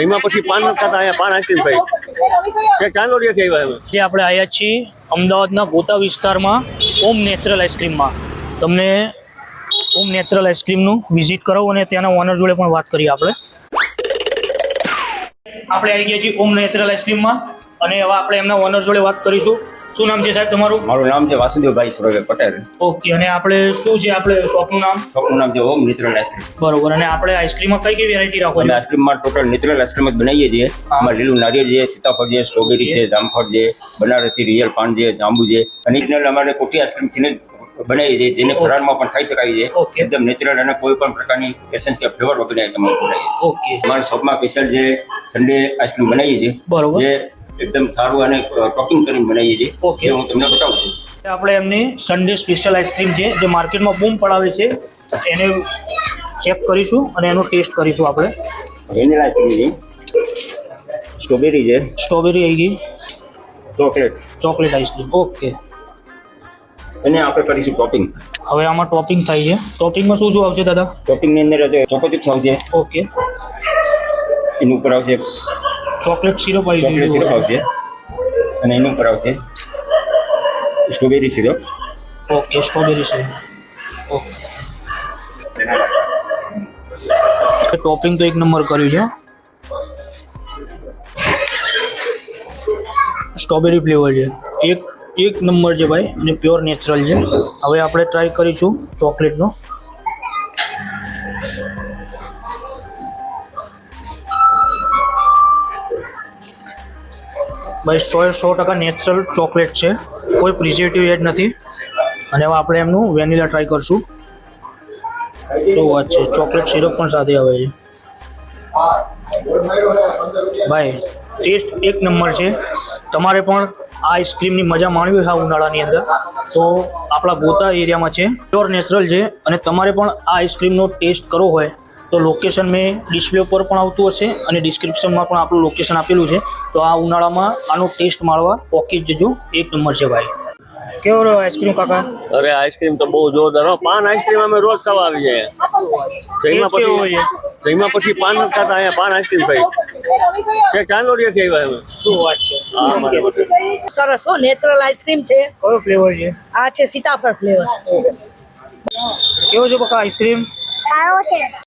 એમાં પછી પાન નથી ખાતા, અહીંયા પાન આઈસ્ક્રીમ ખાઈ છે. ચાંદોડિયાથી આવ્યા અમે. જે આપણે આવ્યા છીએ અમદાવાદના ગોતા વિસ્તારમાં ઓમ નેચરલ આઈસ્ક્રીમમાં. તમને ઓમ નેચરલ આઈસ્ક્રીમનું વિઝિટ કરાવું અને ત્યાંના ઓનર જોડે પણ વાત કરીએ આપણે આવી ગયા છીએ ઓમ નેચરલ આઈસ્ક્રીમમાં અને હવે આપણે એમના ઓનર જોડે વાત કરીશું. શું નામ છે સાહેબ તમારું? મારું નામ છે વાસુદેવભાઈ સુરેશ પટેલ. ઓકે. અને આપણે શું છે આપણે શોપનું નામ? શોપનું નામ છે ઓમ નેચરલ આઈસ્ક્રીમ. બરોબર. અને આપણે આઈસ્ક્રીમમાં કઈ કઈ વેરાયટી રાખો અમે છો? આઈસ્ક્રીમમાં ટોટલ નેચરલ આઈસ્ક્રીમ જ બનાવીએ છીએ. આમાં લીલું નારિયેળ છે, સીતાફળ છે, સ્ટ્રોબેરી છે, જામફળ છે, બનારસી રિયલ પાન છે, જાંબુ છે. અને અમારે કોઠી આઈસ્ક્રીમ છે બનાવીએ છીએ, જેને ફરાળમાં પણ ખાઈ શકાય છે. એકદમ નેચરલ અને કોઈ પણ પ્રકારની એસેન્સ કે ફ્લેવર વગરની આઈટમ બનાવીએ છીએ. ઓકે. અમારા શોપમાં સ્પેશિયલ જે સન્ડે આઈસ્ક્રીમ બનાવીએ છીએ, બરોબર. જે એકદમ સારું અને ટોપિંગ કરીને બનાવીએ છીએ. ઓકે. એ હું તમને બતાવું છું. આપણે એમની સન્ડે સ્પેશિયલ આઈસ્ક્રીમ છે જે માર્કેટમાં બૂમ પડાવે છે એને ચેક કરીશું અને એનો ટેસ્ટ કરીશું. આપણે વેનીલા આઈસ્ક્રીમ છે, સ્ટ્રોબેરી છે, સ્ટ્રોબેરી આવી ગઈ, ચોકલેટ આઈસ્ક્રીમ. ઓકે. અને આપણે કરીશું ટોપિંગ. હવે આમાં ટોપિંગ થાય છે. ટોપિંગમાં શું શું આવશે દાદા? ટોપિંગની અંદર હશે ચોકો ચિપ્સ આવશે, ઓકે. એની ઉપર આવશે ચોકલેટ સિરપ આવી ચોકલેટ સિરપ આવશે, અને એની ઉપર આવશે strawberry syrup. Okay. Strawberry syrup. Okay. Topping તો એક નંબર કર્યું છે. સ્ટ્રોબેરી ફ્લેવર છે, એક નંબર છે ભાઈ, અને પ્યોર નેચરલ છે. હવે આપણે ટ્રાય કરીશું ચોકલેટનો. ભાઈ 100% નેચરલ ચોકલેટ છે, કોઈ પ્રિઝર્વેટિવ એડ નથી. અને હવે આપણે એમનું વેનીલા ટ્રાય કરશું. શું વાત છે, ચોકલેટ સિરપ પણ સાથે આવે છે. ભાઈ ટેસ્ટ એક નંબર છે. તમારે પણ આ આઈસ્ક્રીમની મજા માણવી હોય આ ઉનાળાની અંદર તો આપણા ગોતા એરિયામાં છે, પ્યોર નેચરલ છે. અને તમારે પણ આ આઈસ્ક્રીમનો ટેસ્ટ કરવો હોય તો લોકેશન મેં ડિસ્પ્લે ઉપર પણ આવતું હશે અને ડિસ્ક્રિપ્શનમાં પણ આપણું લોકેશન આપેલું છે. તો આ ઉનાળામાં આનો ટેસ્ટ માણવા પોકી જજો. એક નંબર છે ભાઈ. કેવો રહ્યો આઈસ્ક્રીમ કાકા? અરે આઈસ્ક્રીમ તો બહુ જોરદાર હો. પાન આઈસ્ક્રીમ અમે રોજ ખાવા આવી જાય. એમાં પછી પાન નથી ખાતા, અહીંયા પાન આઈસ્ક્રીમ ખાઈ છે. ચાંદોડિયાથી આવ્યા અમે. શું વાત છે. સરસ હો, નેચરલ આઈસ્ક્રીમ છે. કયો ફ્લેવર છે? આ છે સીતાફળ ફ્લેવર. કેવો છે કાકા આઈસ્ક્રીમ? સારો છે.